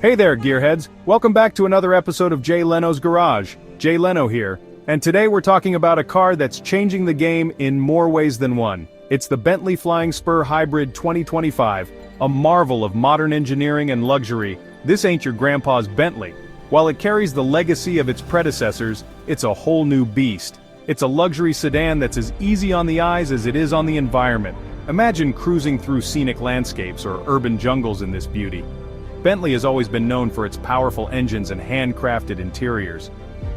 Hey there, gearheads! Welcome back to another episode of Jay Leno's Garage. Jay Leno here, and today we're talking about a car that's changing the game in more ways than one. It's the Bentley Flying Spur Hybrid 2025, a marvel of modern engineering and luxury. This ain't your grandpa's Bentley. While it carries the legacy of its predecessors, it's a whole new beast. It's a luxury sedan that's as easy on the eyes as it is on the environment. Imagine cruising through scenic landscapes or urban jungles in this beauty. Bentley has always been known for its powerful engines and handcrafted interiors.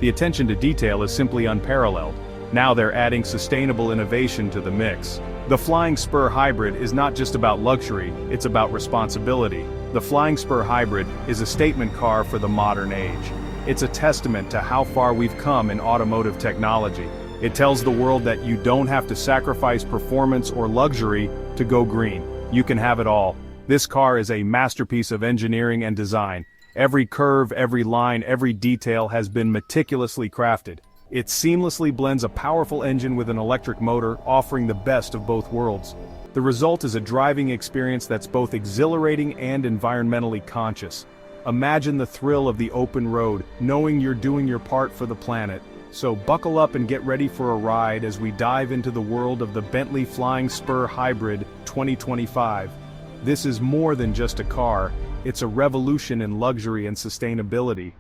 The attention to detail is simply unparalleled. Now they're adding sustainable innovation to the mix. The Flying Spur Hybrid is not just about luxury, it's about responsibility. The Flying Spur Hybrid is a statement car for the modern age. It's a testament to how far we've come in automotive technology. It tells the world that you don't have to sacrifice performance or luxury to go green. You can have it all. This car is a masterpiece of engineering and design. Every curve, every line, every detail has been meticulously crafted. It seamlessly blends a powerful engine with an electric motor, offering the best of both worlds. The result is a driving experience that's both exhilarating and environmentally conscious. Imagine the thrill of the open road, knowing you're doing your part for the planet. So buckle up and get ready for a ride as we dive into the world of the Bentley Flying Spur Hybrid 2025. This is more than just a car, it's a revolution in luxury and sustainability.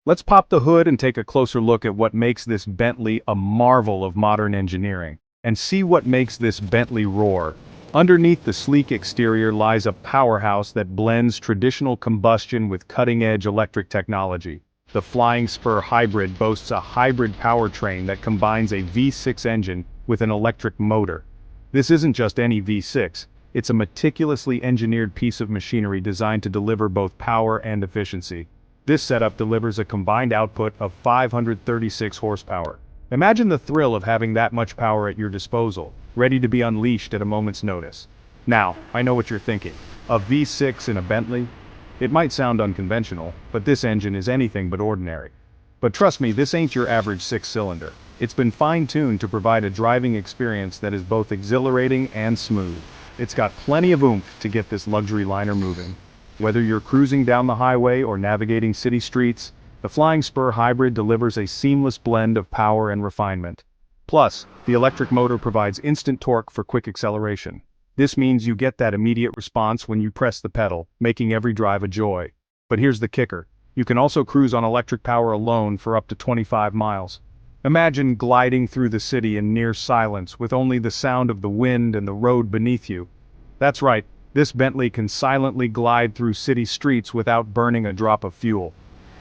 Let's pop the hood and take a closer look at what makes this Bentley a marvel of modern engineering, and see what makes this Bentley roar. Underneath the sleek exterior lies a powerhouse that blends traditional combustion with cutting-edge electric technology. The Flying Spur Hybrid boasts a hybrid powertrain that combines a V6 engine with an electric motor. This isn't just any V6, it's a meticulously engineered piece of machinery designed to deliver both power and efficiency. This setup delivers a combined output of 536 horsepower. Imagine the thrill of having that much power at your disposal, ready to be unleashed at a moment's notice. Now, I know what you're thinking. A V6 in a Bentley? It might sound unconventional, but this engine is anything but ordinary. But trust me, this ain't your average six-cylinder. It's been fine-tuned to provide a driving experience that is both exhilarating and smooth. It's got plenty of oomph to get this luxury liner moving. Whether you're cruising down the highway or navigating city streets, the Flying Spur Hybrid delivers a seamless blend of power and refinement. Plus, the electric motor provides instant torque for quick acceleration. This means you get that immediate response when you press the pedal, making every drive a joy. But here's the kicker. You can also cruise on electric power alone for up to 25 miles. Imagine gliding through the city in near silence with only the sound of the wind and the road beneath you. That's right, this Bentley can silently glide through city streets without burning a drop of fuel.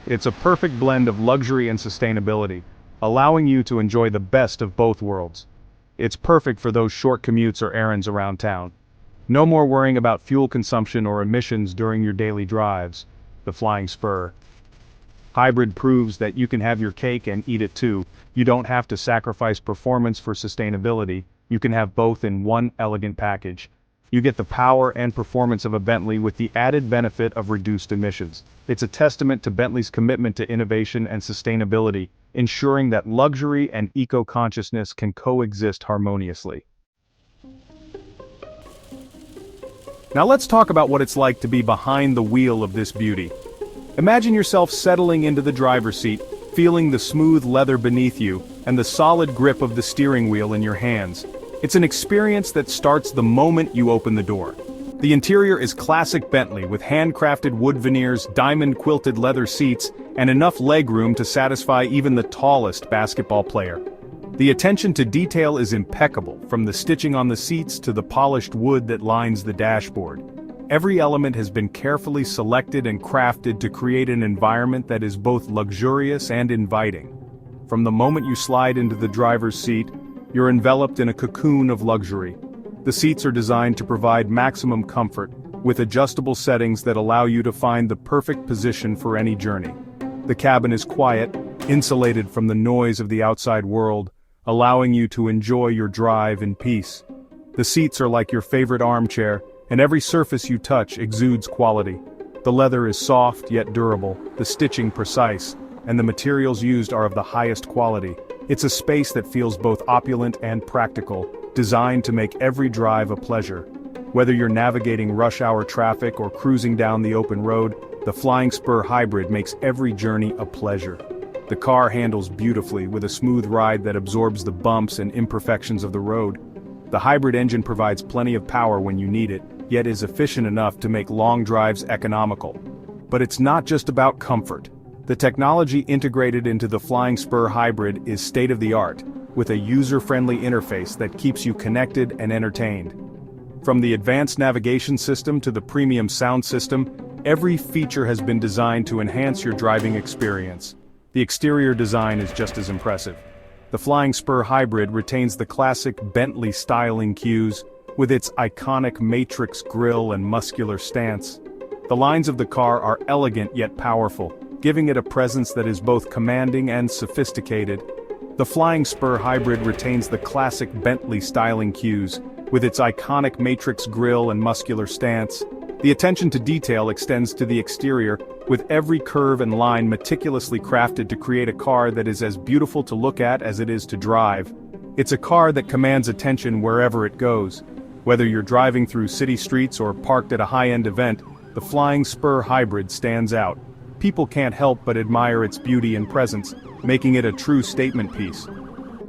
It's a perfect blend of luxury and sustainability, allowing you to enjoy the best of both worlds. It's perfect for those short commutes or errands around town. No more worrying about fuel consumption or emissions during your daily drives. The Flying Spur Hybrid proves that you can have your cake and eat it too. You don't have to sacrifice performance for sustainability. You can have both in one elegant package. You get the power and performance of a Bentley with the added benefit of reduced emissions. It's a testament to Bentley's commitment to innovation and sustainability, ensuring that luxury and eco-consciousness can coexist harmoniously. Now let's talk about what it's like to be behind the wheel of this beauty. Imagine yourself settling into the driver's seat, feeling the smooth leather beneath you, and the solid grip of the steering wheel in your hands. It's an experience that starts the moment you open the door. The interior is classic Bentley with handcrafted wood veneers, diamond-quilted leather seats, and enough legroom to satisfy even the tallest basketball player. The attention to detail is impeccable, from the stitching on the seats to the polished wood that lines the dashboard. Every element has been carefully selected and crafted to create an environment that is both luxurious and inviting. From the moment you slide into the driver's seat, you're enveloped in a cocoon of luxury. The seats are designed to provide maximum comfort, with adjustable settings that allow you to find the perfect position for any journey. The cabin is quiet, insulated from the noise of the outside world, allowing you to enjoy your drive in peace. The seats are like your favorite armchair, and every surface you touch exudes quality. The leather is soft yet durable, the stitching precise, and the materials used are of the highest quality. It's a space that feels both opulent and practical, designed to make every drive a pleasure. Whether you're navigating rush hour traffic or cruising down the open road, the Flying Spur Hybrid makes every journey a pleasure. The car handles beautifully with a smooth ride that absorbs the bumps and imperfections of the road. The hybrid engine provides plenty of power when you need it, yet is efficient enough to make long drives economical. But it's not just about comfort. The technology integrated into the Flying Spur Hybrid is state-of-the-art, with a user-friendly interface that keeps you connected and entertained. From the advanced navigation system to the premium sound system, every feature has been designed to enhance your driving experience. The exterior design is just as impressive. The Flying Spur Hybrid retains the classic Bentley styling cues, with its iconic matrix grille and muscular stance. The lines of the car are elegant yet powerful, giving it a presence that is both commanding and sophisticated. The Flying Spur Hybrid retains the classic Bentley styling cues, with its iconic matrix grille and muscular stance. The attention to detail extends to the exterior, with every curve and line meticulously crafted to create a car that is as beautiful to look at as it is to drive. It's a car that commands attention wherever it goes. Whether you're driving through city streets or parked at a high-end event, the Flying Spur Hybrid stands out. People can't help but admire its beauty and presence, making it a true statement piece.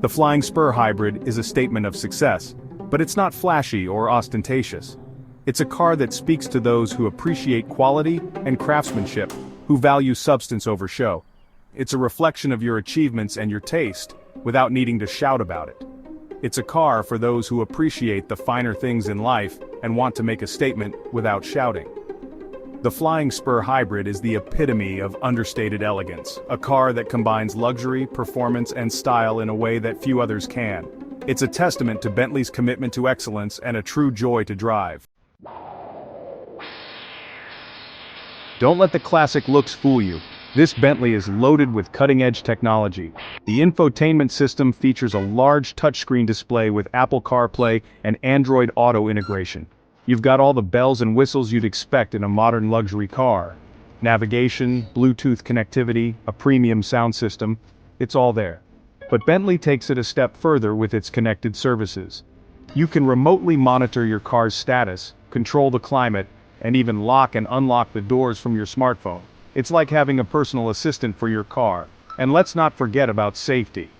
The Flying Spur Hybrid is a statement of success, but it's not flashy or ostentatious. It's a car that speaks to those who appreciate quality and craftsmanship, who value substance over show. It's a reflection of your achievements and your taste, without needing to shout about it. It's a car for those who appreciate the finer things in life and want to make a statement without shouting. The Flying Spur Hybrid is the epitome of understated elegance, a car that combines luxury, performance, and style in a way that few others can. It's a testament to Bentley's commitment to excellence and a true joy to drive. Don't let the classic looks fool you. This Bentley is loaded with cutting-edge technology. The infotainment system features a large touchscreen display with Apple CarPlay and Android Auto integration. You've got all the bells and whistles you'd expect in a modern luxury car. Navigation, Bluetooth connectivity, a premium sound system, it's all there. But Bentley takes it a step further with its connected services. You can remotely monitor your car's status, control the climate, and even lock and unlock the doors from your smartphone. It's like having a personal assistant for your car. And let's not forget about safety.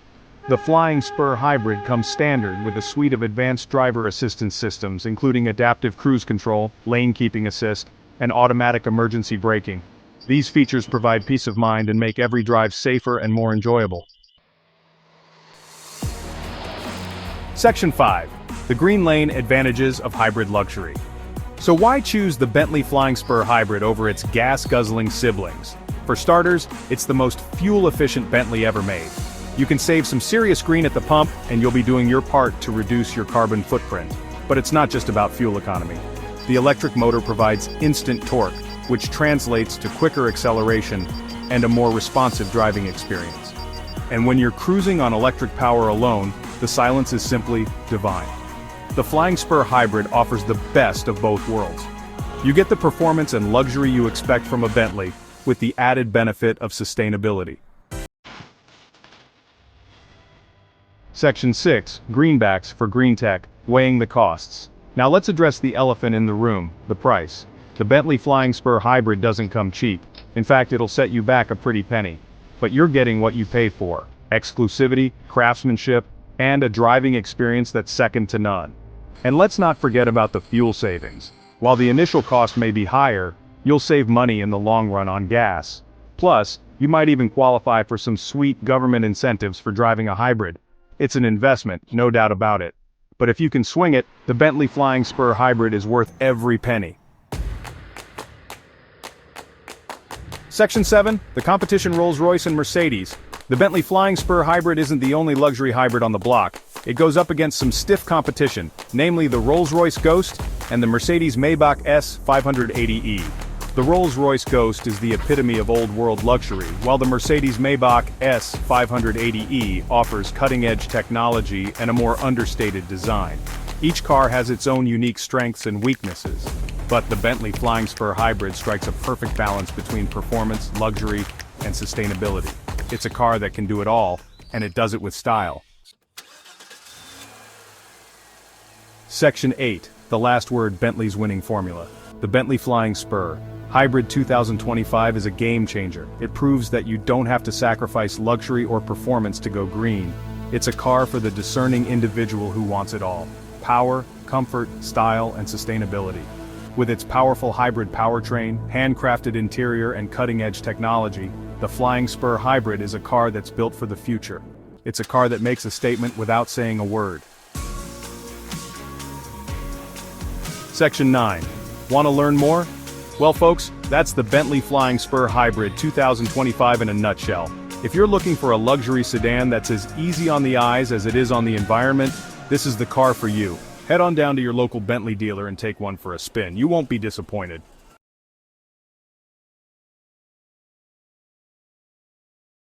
The Flying Spur Hybrid comes standard with a suite of advanced driver assistance systems, including adaptive cruise control, lane keeping assist, and automatic emergency braking. These features provide peace of mind and make every drive safer and more enjoyable. Section 5. The Green Lane Advantages of Hybrid Luxury. So why choose the Bentley Flying Spur Hybrid over its gas-guzzling siblings? For starters, it's the most fuel-efficient Bentley ever made. You can save some serious green at the pump, and you'll be doing your part to reduce your carbon footprint. But it's not just about fuel economy. The electric motor provides instant torque, which translates to quicker acceleration and a more responsive driving experience. And when you're cruising on electric power alone, the silence is simply divine. The Flying Spur Hybrid offers the best of both worlds. You get the performance and luxury you expect from a Bentley, with the added benefit of sustainability. Section 6. Greenbacks for green tech, weighing the costs. Now let's address the elephant in the room, the price. The Bentley Flying Spur Hybrid doesn't come cheap. In fact, it'll set you back a pretty penny. But you're getting what you pay for: exclusivity, craftsmanship, and a driving experience that's second to none. And let's not forget about the fuel savings. While the initial cost may be higher, you'll save money in the long run on gas. Plus, you might even qualify for some sweet government incentives for driving a hybrid. It's an investment, no doubt about it. But if you can swing it, the Bentley Flying Spur Hybrid is worth every penny. Section 7. The competition: Rolls-Royce and Mercedes. The Bentley Flying Spur Hybrid isn't the only luxury hybrid on the block. It goes up against some stiff competition, namely the Rolls-Royce Ghost and the Mercedes-Maybach S 580e. The Rolls-Royce Ghost is the epitome of old-world luxury, while the Mercedes-Maybach S 580e offers cutting-edge technology and a more understated design. Each car has its own unique strengths and weaknesses, but the Bentley Flying Spur Hybrid strikes a perfect balance between performance, luxury, and sustainability. It's a car that can do it all, and it does it with style. Section 8. the last word Bentley's winning formula. The Bentley Flying Spur Hybrid 2025 is a game changer. It proves that you don't have to sacrifice luxury or performance to go green. It's a car for the discerning individual who wants it all. Power, comfort, style, and sustainability. With its powerful hybrid powertrain, handcrafted interior, and cutting-edge technology, the Flying Spur Hybrid is a car that's built for the future. It's a car that makes a statement without saying a word. Section 9. Want to learn more? Well folks, that's the Bentley Flying Spur Hybrid 2025 in a nutshell. If you're looking for a luxury sedan that's as easy on the eyes as it is on the environment, this is the car for you. Head on down to your local Bentley dealer and take one for a spin. You won't be disappointed.